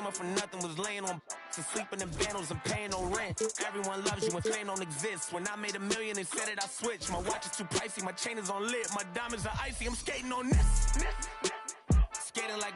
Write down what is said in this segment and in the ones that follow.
up for nothing, was laying on and sleeping in bundles and paying no rent. Everyone loves you when fame don't exist. When I made $1 million, they said it, I switched. My watch is too pricey, my chain is on lit, my diamonds are icy. I'm skating on this. Skating like.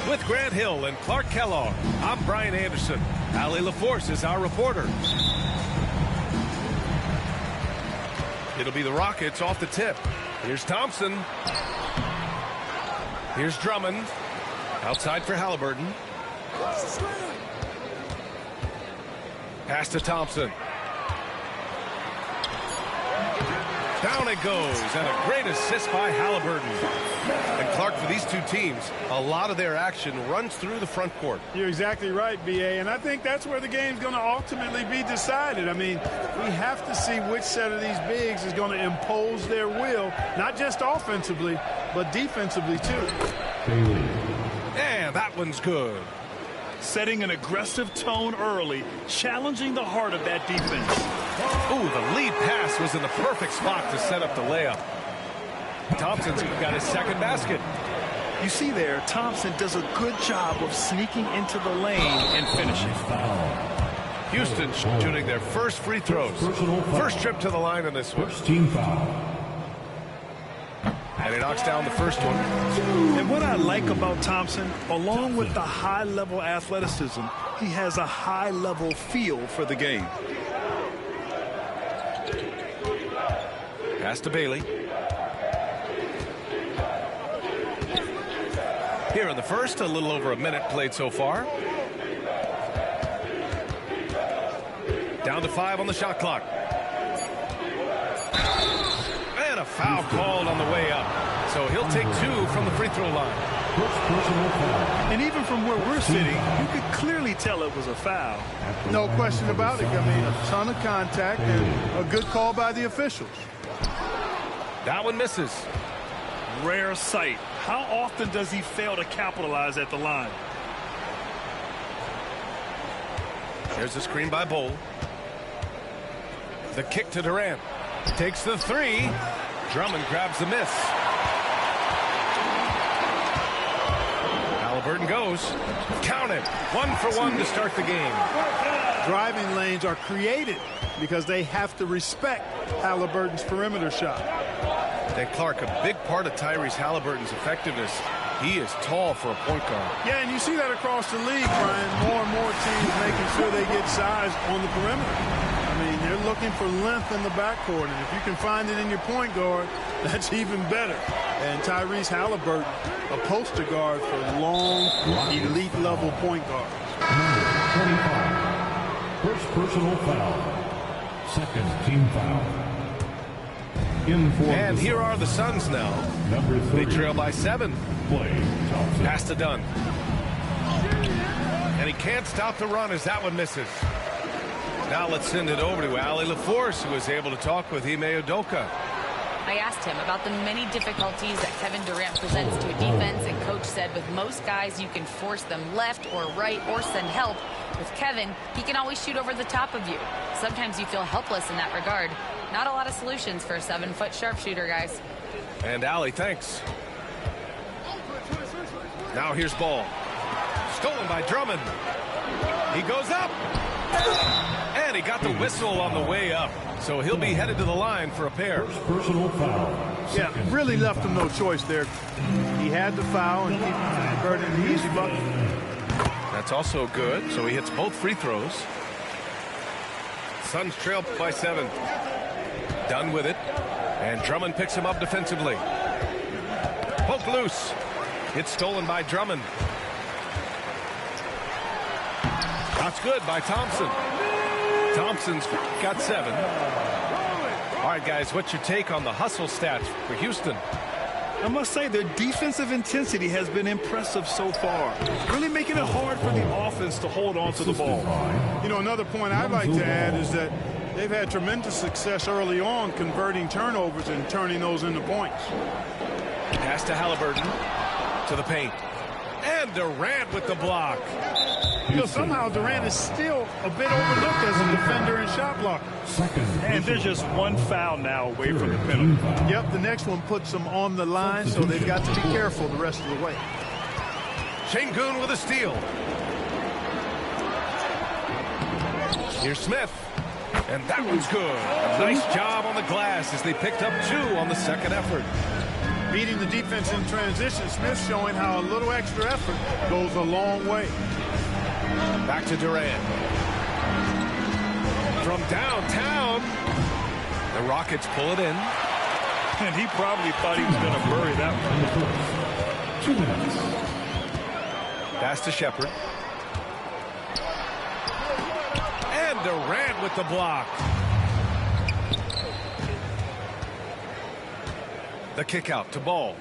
With Grant Hill and Clark Kellogg, I'm Brian Anderson. Allie LaForce is our reporter. It'll be the Rockets off the tip. Here's Thompson. Here's Drummond. Outside for Halliburton. Pass to Thompson. Down it goes, and a great assist by Halliburton. And Clark, for these two teams, a lot of their action runs through the front court. You're exactly right, B.A., and I think that's where the game's going to ultimately be decided. I mean, we have to see which set of these bigs is going to impose their will, not just offensively, but defensively, too. And that one's good. Setting an aggressive tone early, challenging the heart of that defense. Ooh, the lead pass was in the perfect spot to set up the layup. Thompson's got his second basket. You see there, Thompson does a good job of sneaking into the lane and finishing. Houston shooting their first free throws. First trip to the line in this one. First team foul. And he knocks down the first one. And what I like about Thompson, along with the high-level athleticism, he has a high-level feel for the game. Pass to Bailey. Here in the first, a little over a minute played so far. Down to 5 on the shot clock. And a foul called on the way up. So he'll take 2 from the free throw line. And even from where we're sitting, you could clearly tell it was a foul. No question about it. I mean, a ton of contact and a good call by the officials. That one misses. Rare sight. How often does he fail to capitalize at the line? Here's a screen by Bowl. The kick to Durant. Takes the 3. Drummond grabs the miss. Halliburton goes. Count it. 1 for 1 to start the game. Driving lanes are created because they have to respect Halliburton's perimeter shot. And Clark, a big part of Tyrese Halliburton's effectiveness, he is tall for a point guard. Yeah, and you see that across the league, Brian. More and more teams making sure they get size on the perimeter. I mean, they're looking for length in the backcourt, and if you can find it in your point guard, that's even better. And Tyrese Halliburton, a poster guard for long, elite-level point guards. Number 25. First personal foul. Second team foul. And here are the Suns now. Number 3. They trail by 7. Pass to Dunn. And he can't stop the run as that one misses. Now let's send it over to Allie LaForce, who was able to talk with Ime Udoka. I asked him about the many difficulties that Kevin Durant presents to a defense, and Coach said with most guys you can force them left or right or send help. With Kevin, he can always shoot over the top of you. Sometimes you feel helpless in that regard. Not a lot of solutions for a 7-foot sharpshooter, guys. And Allie, thanks. Now here's Ball. Stolen by Drummond. He goes up. And he got the whistle on the way up. So he'll be headed to the line for a pair. First personal foul. Yeah, really left him no choice there. He had the foul and he converted an easy bucket. That's also good. So he hits both free throws. Suns trail by 7. Done with it. And Drummond picks him up defensively. Poke loose. It's stolen by Drummond. That's good by Thompson. Thompson's got 7. All right, guys, what's your take on the hustle stats for Houston? I must say their defensive intensity has been impressive so far, really making it hard for the offense to hold on to the ball. You know, another point I'd like to add is that they've had tremendous success early on converting turnovers and turning those into points. Pass to Halliburton, to the paint. And Durant with the block. You know, somehow Durant is still a bit overlooked as a defender and shot blocker. And there's just one foul now away from the penalty. Yep, the next one puts them on the line, so they've got to be careful the rest of the way. Şengün with a steal. Here's Smith. And that one's good. Nice job on the glass as they picked up 2 on the second effort. Beating the defense in transition, Smith showing how a little extra effort goes a long way. Back to Durant. From downtown, the Rockets pull it in. And he probably thought he was going to bury that one. 2 minutes. Pass to Shepherd. And Durant with the block. The kick out to Ball.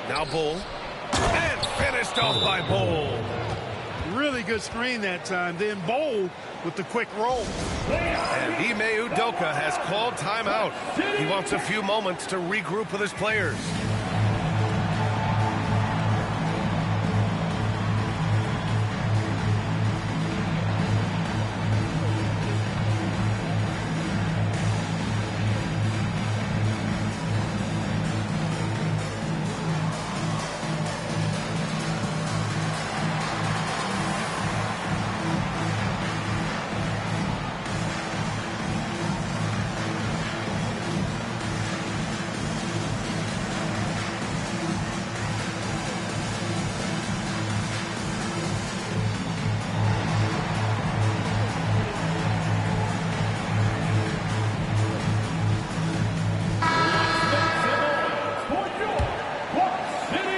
Now Bull. And finished off by Bull. Really good screen that time. Then Bowl with the quick roll. And Ime Udoka has called timeout. He wants a few moments to regroup with his players.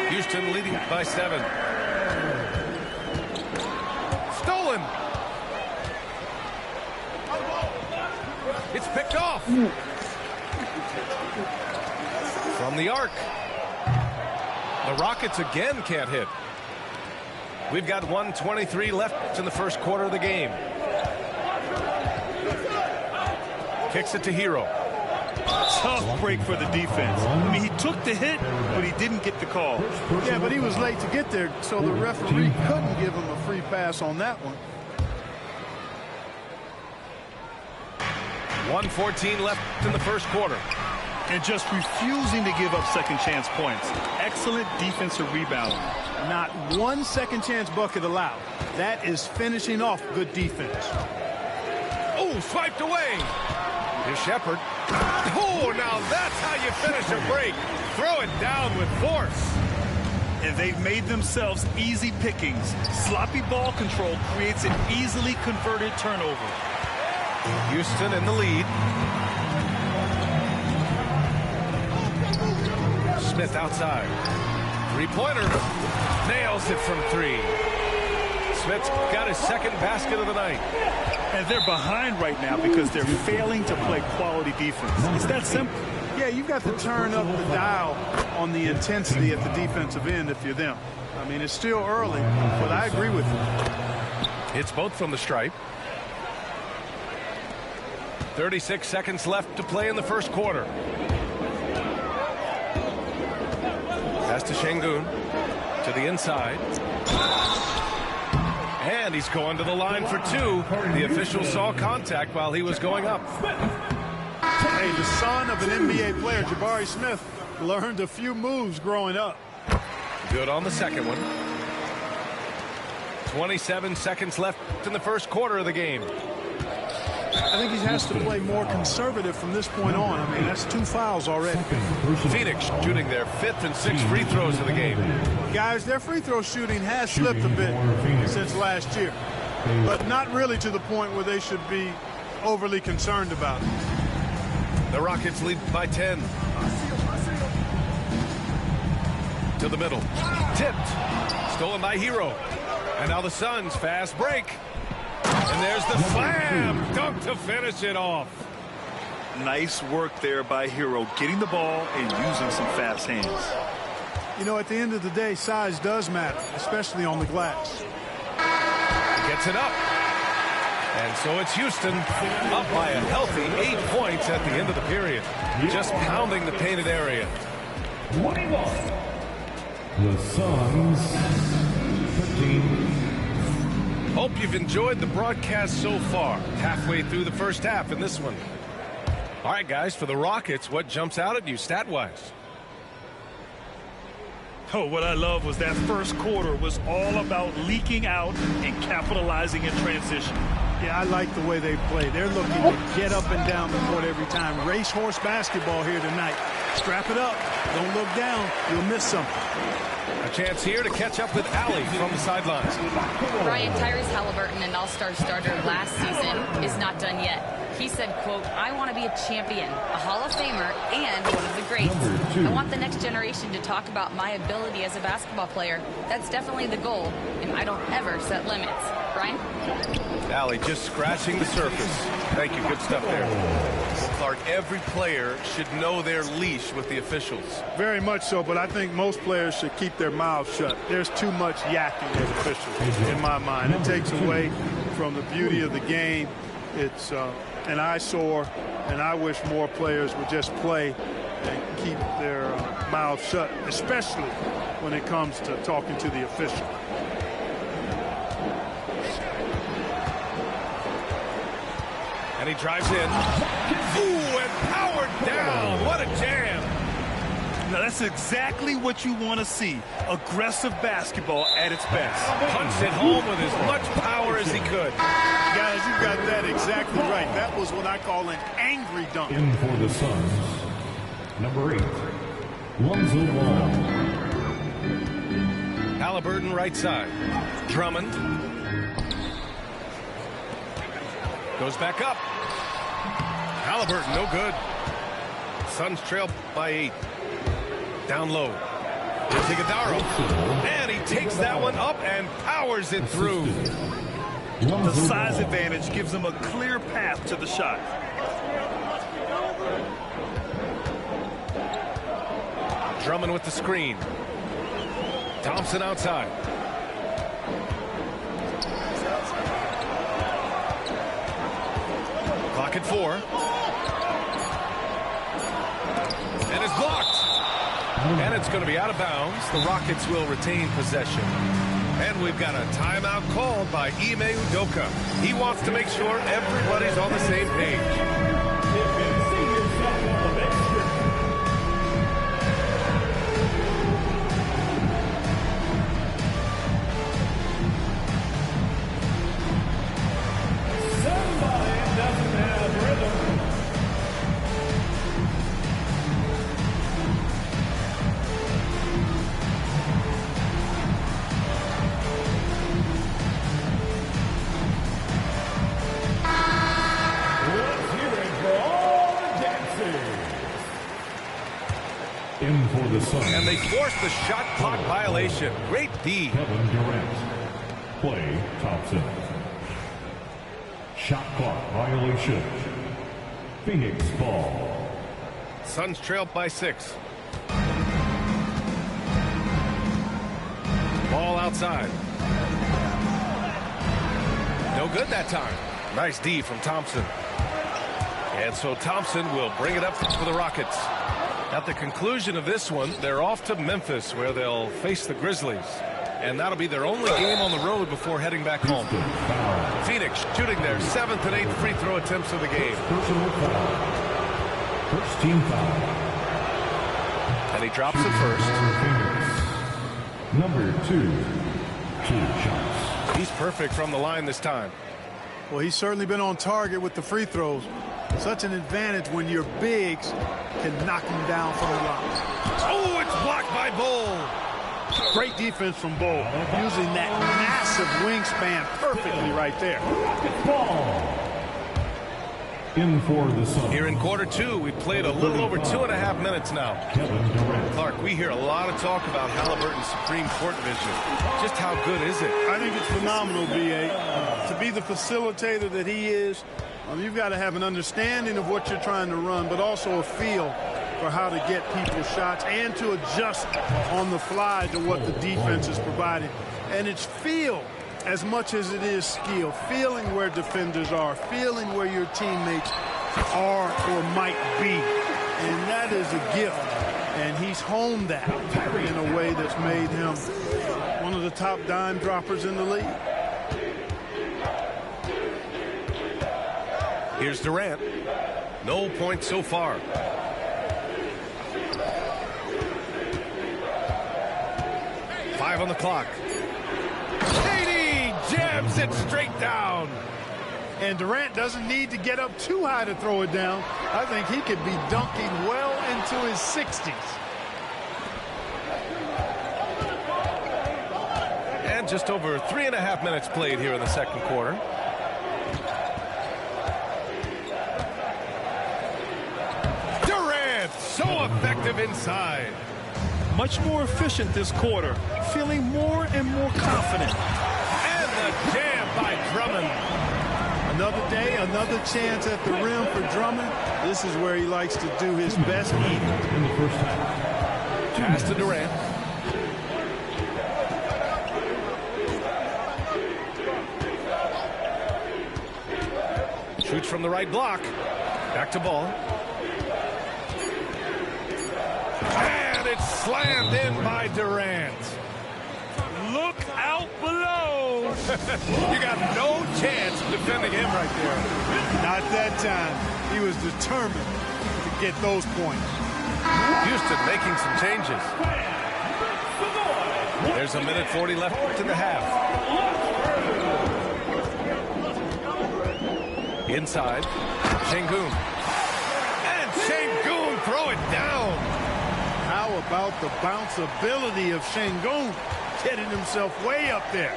Houston leading by 7. Stolen. It's picked off. From the arc. The Rockets again can't hit. We've got 1:23 left in the first quarter of the game. Kicks it to Hero. Tough break for the defense. I mean, he took the hit, but he didn't get the call. Yeah, but he was late to get there, so the referee couldn't give him a free pass on that one. 1:14 left in the first quarter. And just refusing to give up second chance points. Excellent defensive rebounding. Not one second chance bucket allowed. That is finishing off good defense. Oh, swiped away. Here's Shepherd. Oh, now that's how you finish a break. Throw it down with force. And they've made themselves easy pickings. Sloppy ball control creates an easily converted turnover. Houston in the lead. Smith outside. Three-pointer. Nails it from 3. Smith's got his second basket of the night. And they're behind right now because they're failing to play quality defense. It's that simple. Yeah, you've got to turn up the dial on the intensity at the defensive end if you're them. I mean, it's still early, but I agree with you. It's both from the stripe. 36 seconds left to play in the first quarter. Pass to Şengün. To the inside. And he's going to the line for 2. The official saw contact while he was going up. Hey, the son of an NBA player, Jabari Smith, learned a few moves growing up. Good on the second one. 27 seconds left in the first quarter of the game. I think he has to play more conservative from this point on. I mean, that's 2 fouls already. Phoenix shooting their 5th and 6th free throws of the game. Guys, their free throw shooting has slipped a bit since last year, but not really to the point where they should be overly concerned about it. The Rockets lead by 10. To the middle. Tipped. Stolen by Hero. And now the Suns fast break. And there's the slam dunk to finish it off. Nice work there by Hero, getting the ball and using some fast hands. You know, at the end of the day, size does matter, especially on the glass. Gets it up. And so it's Houston up by a healthy 8 points at the end of the period. Just pounding the painted area. 21. The Suns 13. Hope you've enjoyed the broadcast so far. Halfway through the first half in this one. All right, guys, for the Rockets, what jumps out at you stat-wise? Oh, what I love was that first quarter was all about leaking out and capitalizing in transition. Yeah, I like the way they play. They're looking to get up and down the court every time. Racehorse basketball here tonight. Strap it up. Don't look down. You'll miss something. A chance here to catch up with Allie from the sidelines. Brian, Tyrese Halliburton, an all-star starter last season, is not done yet. He said, quote, I want to be a champion, a Hall of Famer, and one of the greats. I want the next generation to talk about my ability as a basketball player. That's definitely the goal, and I don't ever set limits. Brian? Allie just scratching the surface. Thank you. Good stuff there. Clark, every player should know their leash with the officials. Very much so, but I think most players should keep their mouths shut. There's too much yakking with officials, in my mind. It takes away from the beauty of the game. It's an eyesore, and I wish more players would just play and keep their mouths shut, especially when it comes to talking to the official. And he drives in. Ooh, and powered down. What a jam. Now, that's exactly what you want to see. Aggressive basketball at its best. Punched it home with as much power as he could. Guys, you got that exactly right. That was what I call an angry dunk. In for the Suns, number 8, Lonzo Ball. Halliburton right side. Drummond. Goes back up. Halliburton, no good. Suns trail by 8. Down low. Here's Iguodala. And he takes that one up and powers it through. The size advantage gives him a clear path to the shot. Drummond with the screen. Thompson outside. Clock at 4. And it's blocked. And it's going to be out of bounds. The Rockets will retain possession. And we've got a timeout called by Ime Udoka. He wants to make sure everybody's on the same page. In for the Suns. And they force the shot clock violation. Great D. Kevin Durant. Klay Thompson. Shot clock violation. Phoenix ball. Suns trail by 6. Ball outside. No good that time. Nice D from Thompson. And so Thompson will bring it up for the Rockets. At the conclusion of this one, they're off to Memphis, where they'll face the Grizzlies. And that'll be their only game on the road before heading back home. Phoenix shooting their 7th and 8th free throw attempts of the game. Personal foul. First team foul. And he drops it first. Number 2. 2 shots. He's perfect from the line this time. Well, he's certainly been on target with the free throws. Such an advantage when your bigs can knock him down from the line. Oh, it's blocked by Bull. Great defense from Bull, using that massive wingspan perfectly right there. Ball. In for the Suns. Here in quarter two, we've played a little over 2.5 minutes now. Kevin Durant. Clark, we hear a lot of talk about Halliburton's Supreme Court vision. Just how good is it? I think it's phenomenal, B.A. To be the facilitator that he is, you've got to have an understanding of what you're trying to run, but also a feel for how to get people's shots and to adjust on the fly to what the defense is providing. And it's feel as much as it is skill, feeling where defenders are, feeling where your teammates are or might be. And that is a gift. And he's honed that in a way that's made him one of the top dime droppers in the league. Here's Durant. No points so far. Five on the clock. Jams it straight down. And Durant doesn't need to get up too high to throw it down. I think he could be dunking well into his 60s. And just over 3.5 minutes played here in the second quarter. Durant, so effective inside. Much more efficient this quarter, feeling more and more confident. Jam by Drummond. Another day, another chance at the rim for Drummond. This is where he likes to do his best eating. In the first half. Pass to Durant. Shoots from the right block. Back to ball. And it's slammed in by Durant. Look out below. You got no chance of defending him right there. Not that time. He was determined to get those points. Houston making some changes. There's a minute 40 left in the half. Inside. Şengün. And Şengün throw it down. How about the bounce ability of Şengün? Getting himself way up there.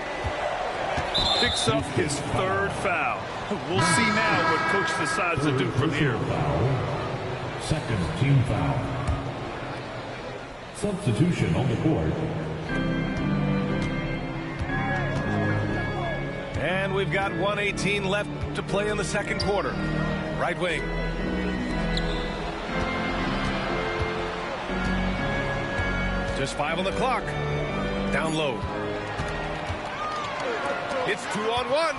Picks up his third foul. We'll see now what coach decides to do from here. Second team foul. Substitution on the court. And we've got 1:18 left to play in the second quarter. Right wing. Just 5 on the clock. Down low. It's 2-on-1.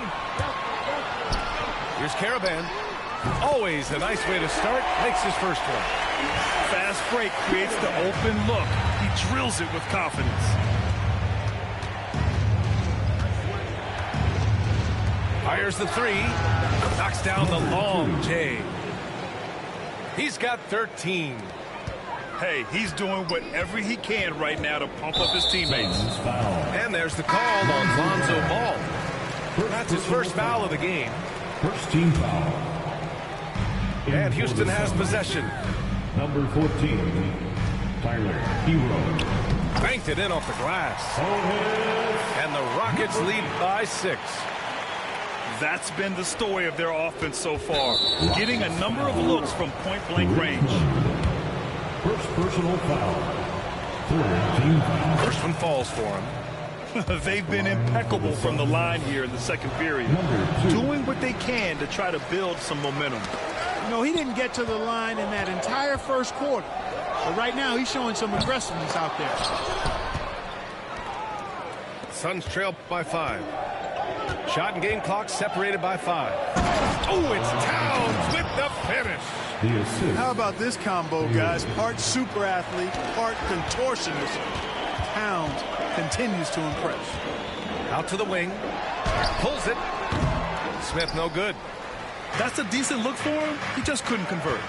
Here's Caravan. Always a nice way to start. Makes his first one. Fast break creates the open look. He drills it with confidence. Fires the three. Knocks down the long J. He's got 13. Hey, he's doing whatever he can right now to pump up his teammates. And there's the call on Lonzo Ball. That's his first foul of the game. First team foul. And Houston has possession. Number 14, Tyler Hero. Banked it in off the glass. And the Rockets lead by 6. That's been the story of their offense so far. Getting a number of looks from point-blank range. First personal foul. Third team foul. First one falls for him. They've been impeccable from the line here in the second period. Doing what they can to try to build some momentum. You know, he didn't get to the line in that entire first quarter. But right now, he's showing some aggressiveness out there. Suns trail by 5. Shot and game clock separated by 5. Oh, it's Towns with the finish. The assist. How about this combo, guys? Part super athlete, part contortionist. Towns continues to impress. Out to the wing. Pulls it. Smith no good. That's a decent look for him. He just couldn't convert.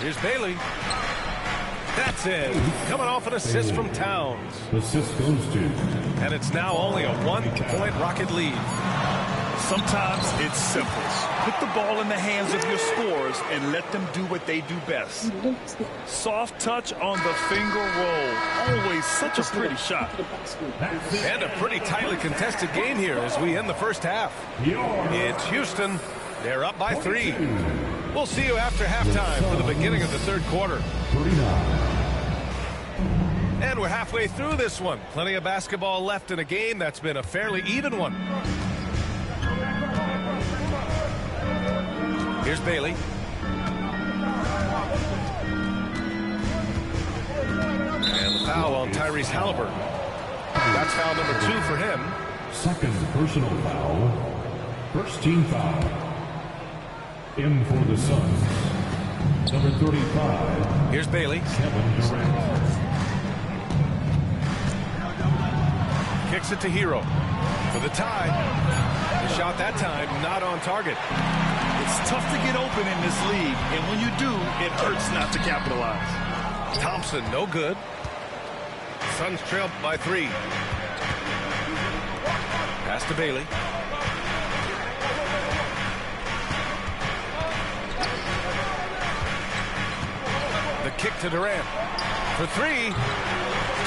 Here's Bailey. That's it. Coming off an assist from Towns. Assist goes to. And it's now only a 1-point Rocket lead. Sometimes it's simple. Put the ball in the hands of your scorers and let them do what they do best. Soft touch on the finger roll. Always such a pretty shot. And a pretty tightly contested game here as we end the first half. It's Houston They're up by 3. We'll see you after halftime for the beginning of the third quarter. 39. And we're halfway through this one. Plenty of basketball left in a game that's been a fairly even one. Here's Bailey. And the foul on Tyrese Halliburton. That's foul number 2 for him. Second personal foul. First team foul. In for the Suns. Number 35. Here's Bailey. Kevin Durant. Kicks it to Hero for the tie. The shot that time not on target. It's tough to get open in this league, and when you do, it hurts not to capitalize. Thompson, no good. Suns trailed by 3. Pass to Bailey. The kick to Durant for 3.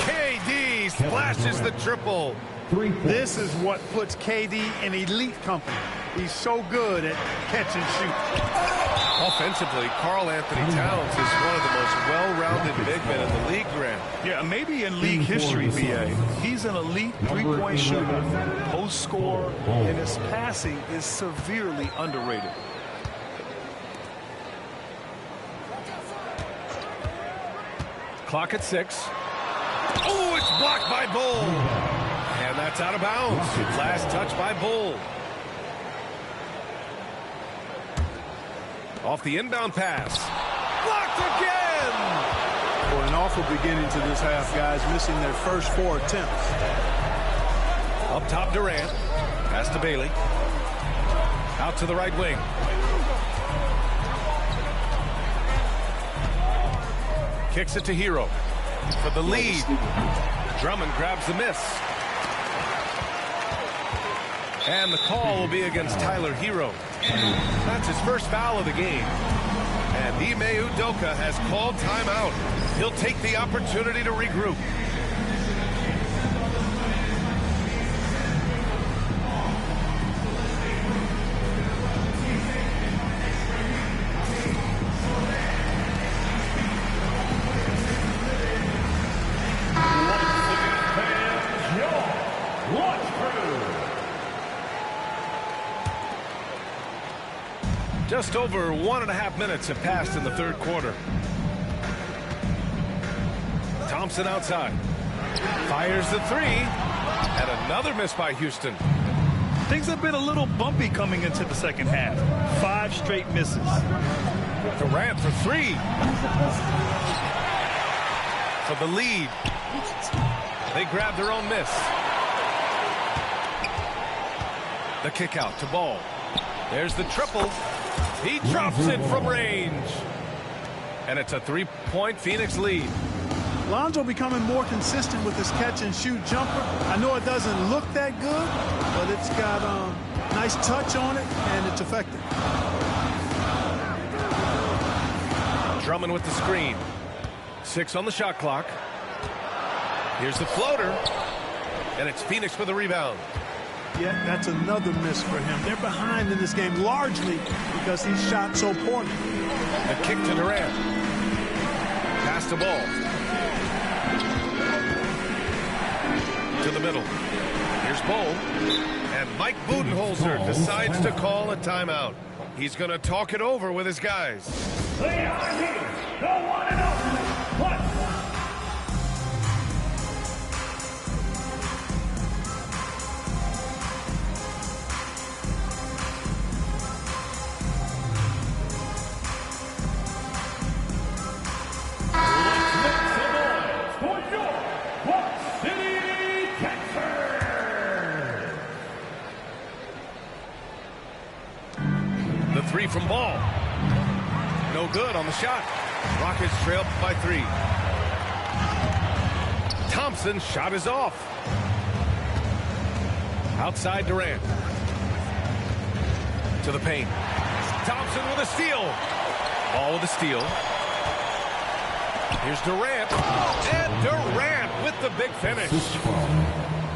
KD splashes the triple. This is what puts KD in elite company. He's so good at catch and shoot. Offensively, Karl Anthony Towns is one of the most well-rounded big men in the league, Grant. Yeah, maybe in league history, BA. He's an elite three-point shooter, post scorer, and his passing is severely underrated. Clock at 6. Oh, it's blocked by Bull. And that's out of bounds. Last touch by Bull. Off the inbound pass. Blocked again. For an awful beginning to this half, guys, missing their first 4 attempts. Up top, Durant. Pass to Bailey. Out to the right wing. Kicks it to Hero for the lead. Drummond grabs the miss. And the call will be against Tyler Hero. That's his first foul of the game. And Ime Udoka has called timeout. He'll take the opportunity to regroup. Just over 1.5 minutes have passed in the third quarter. Thompson outside. Fires the 3. And another miss by Houston. Things have been a little bumpy coming into the second half. 5 straight misses. Durant for 3. For the lead. They grab their own miss. The kick out to Ball. There's the triple. He drops it from range. And it's a 3-point Phoenix lead. Lonzo becoming more consistent with his catch-and-shoot jumper. I know it doesn't look that good, but it's got a nice touch on it, and it's effective. Drummond with the screen. 6 on the shot clock. Here's the floater. And it's Phoenix for the rebound. Yeah, that's another miss for him. They're behind in this game largely because he shot so poorly. A kick to Durant. Pass the ball. To the middle. Here's Bull. And Mike Budenholzer decides to call a timeout. He's going to talk it over with his guys. They are here. The one and only. From Ball. No good on the shot. Rockets trail by 3. Thompson's shot is off. Outside Durant. To the paint. Thompson with a steal. Ball with a steal. Here's Durant. And Durant with the big finish.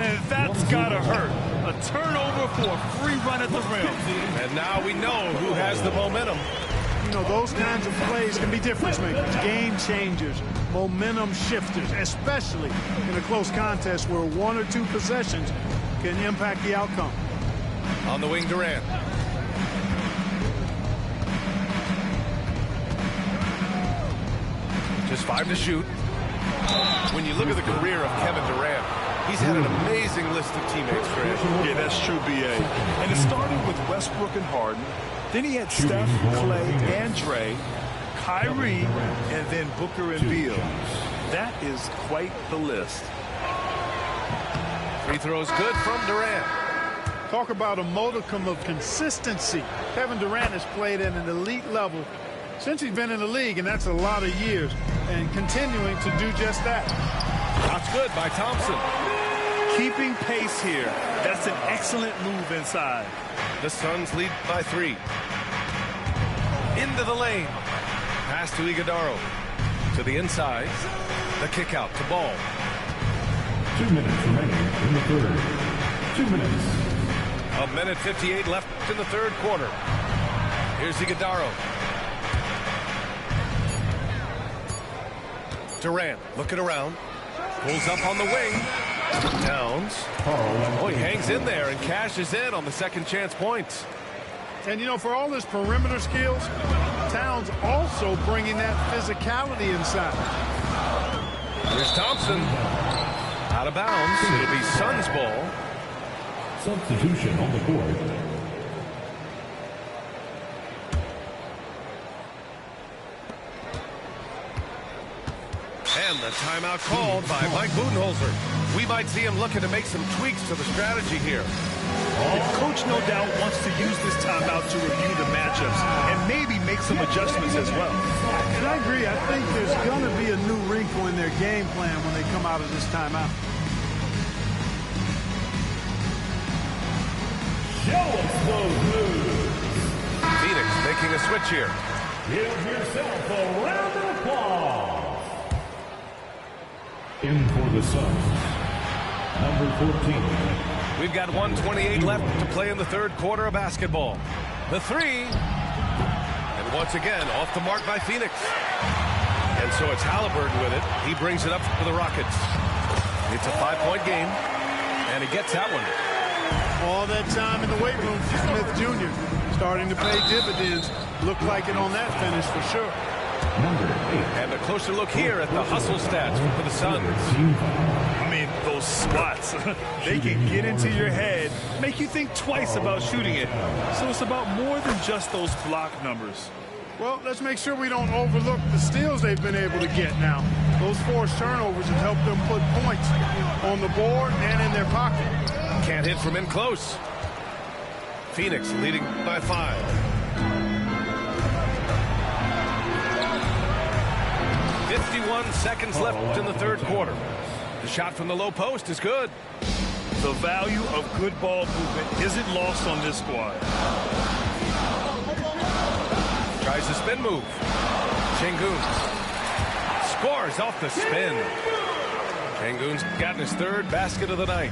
And that's gotta hurt. A turnover for a free run at the rim. And now we know who has the momentum. You know, those kinds of plays can be difference makers, game changers, momentum shifters, especially in a close contest where 1 or 2 possessions can impact the outcome. On the wing, Durant. Just 5 to shoot. When you look at the career of Kevin Durant, he's had an amazing list of teammates, Grant. Yeah, that's true, B.A. And it started with Westbrook and Harden. Then he had Steph, Clay, and Dre, Kyrie, and then Booker and Beal. That is quite the list. Free throws good from Durant. Talk about a modicum of consistency. Kevin Durant has played at an elite level since he's been in the league, and that's a lot of years, and continuing to do just that. That's good by Thompson. Keeping pace here. That's an excellent move inside. The Suns lead by 3. Into the lane. Pass to Iguodaro. To the inside. The kick out to Ball. 2 minutes remaining in the third. 2 minutes. 1:58 left in the third quarter. Here's Iguodaro. Durant looking around. Pulls up on the wing. Downs. Oh, he hangs in there and cashes in on the second chance points. And, you know, for all his perimeter skills, Towns also bringing that physicality inside. Here's Thompson. Out of bounds. It'll be Suns ball. Substitution on the court. And the timeout called by Mike Budenholzer. We might see him looking to make some tweaks to the strategy here. The coach no doubt wants to use this timeout to review the matchups and maybe make some adjustments as well. And I agree. I think there's going to be a new wrinkle in their game plan when they come out of this timeout. Show us those moves. Phoenix making a switch here. Give yourself a round of applause. In for the Suns, number 14. We've got 1:28 left to play in the third quarter of basketball. The 3. And once again, off the mark by Phoenix. And so it's Halliburton with it. He brings it up for the Rockets. It's a 5-point game. And he gets that one. All that time in the weight room for Smith Jr. starting to pay dividends. Looked like it on that finish for sure. Number 8. And a closer look here at the hustle stats for the Suns. I mean, those squats, they can get into your head, make you think twice about shooting it. So it's about more than just those block numbers. Well, let's make sure we don't overlook the steals they've been able to get now. Those forced turnovers have helped them put points on the board and in their pocket. Can't hit from in close. Phoenix leading by 5. 51 seconds left in the third quarter. The shot from the low post is good. The value of good ball movement isn't lost on this squad. Tries the spin move. Şengün scores off the spin. Şengün's gotten his third basket of the night.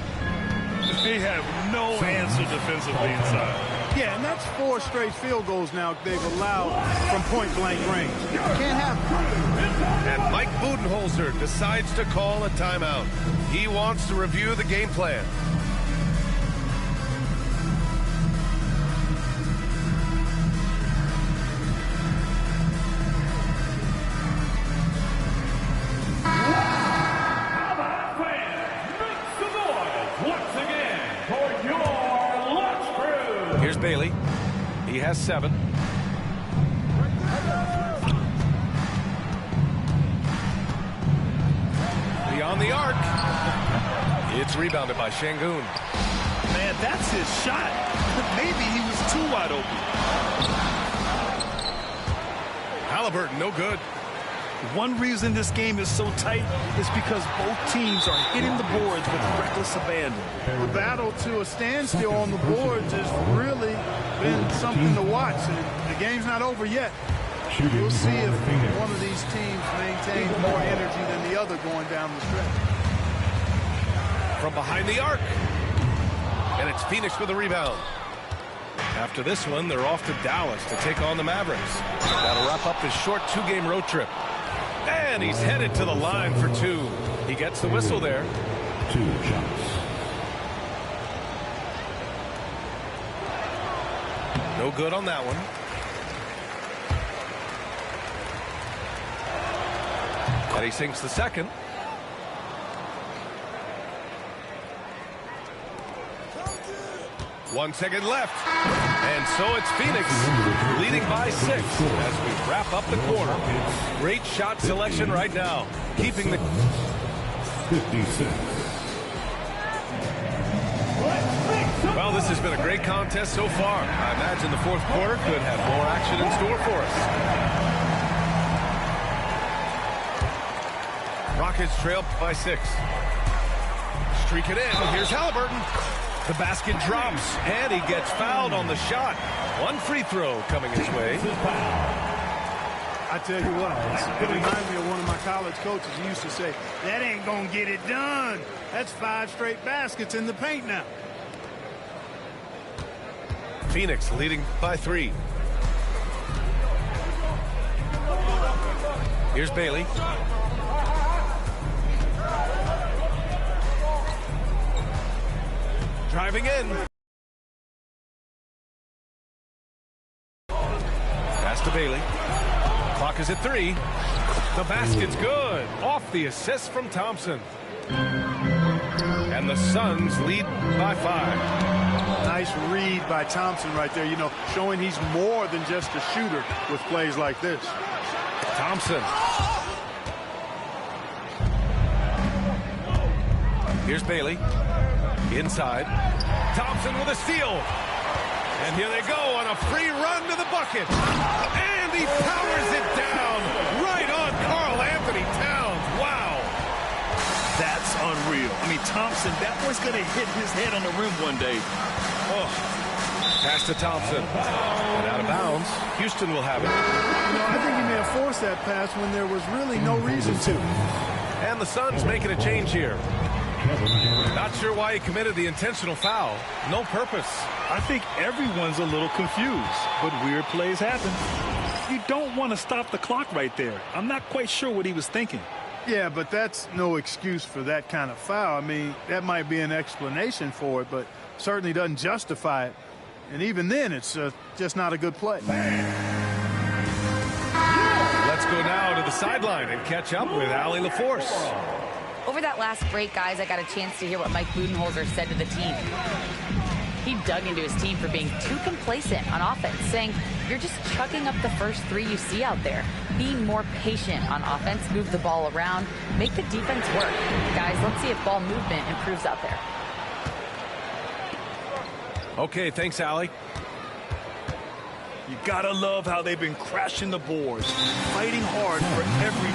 They have no answer defensively inside. Yeah, and that's 4 straight field goals now they've allowed from point-blank range. Can't happen. And Mike Budenholzer decides to call a timeout. He wants to review the game plan. Here's Bailey. He has 7. Beyond the arc. It's rebounded by Şengün. Man, that's his shot. Maybe he was too wide open. Halliburton, no good. One reason this game is so tight is because both teams are hitting the boards with reckless abandon. The battle to a standstill on the boards has really been something to watch. And the game's not over yet. We'll see if one of these teams maintains more energy than the other going down the stretch. From behind the arc. And it's Phoenix with the rebound. After this one, they're off to Dallas to take on the Mavericks. That'll wrap up his short 2-game road trip. And he's headed to the line for 2. He gets the whistle there. 2 shots. No good on that one. And he sinks the second. One second left. And so it's Phoenix leading by 6 as we wrap up the quarter. Great shot selection right now. Keeping the 56. Well, this has been a great contest so far. I imagine the fourth quarter could have more action in store for us. Rockets trail by 6. Streak it in. Here's Halliburton. The basket drops, and he gets fouled on the shot. One free throw coming his way. I tell you what, it reminds me of one of my college coaches. He used to say, that ain't going to get it done. That's 5 straight baskets in the paint now. Phoenix leading by 3. Here's Bailey. Driving in. Pass to Bailey. Clock is at 3. The basket's good. Off the assist from Thompson. And the Suns lead by 5. Nice read by Thompson right there, you know, showing he's more than just a shooter with plays like this. Thompson. Here's Bailey. Inside. Thompson with a steal. And here they go on a free run to the bucket. And he powers it down right on Karl Anthony Towns. Wow. That's unreal. I mean, Thompson, that boy's going to hit his head on the rim one day. Oh. Pass to Thompson. And out of bounds. Houston will have it. You know, I think he may have forced that pass when there was really no reason to. And the Suns making a change here. Not sure why he committed the intentional foul. No purpose. I think everyone's a little confused, but weird plays happen. You don't want to stop the clock right there. I'm not quite sure what he was thinking. Yeah, but that's no excuse for that kind of foul. I mean, that might be an explanation for it, but certainly doesn't justify it. And even then, it's just not a good play. Let's go now to the sideline and catch up with Allie LaForce. Over that last break, guys, I got a chance to hear what Mike Budenholzer said to the team. He dug into his team for being too complacent on offense, saying, you're just chucking up the first 3 you see out there. Be more patient on offense, move the ball around, make the defense work. Guys, let's see if ball movement improves out there. Okay, thanks, Allie. You gotta love how they've been crashing the boards, fighting hard for every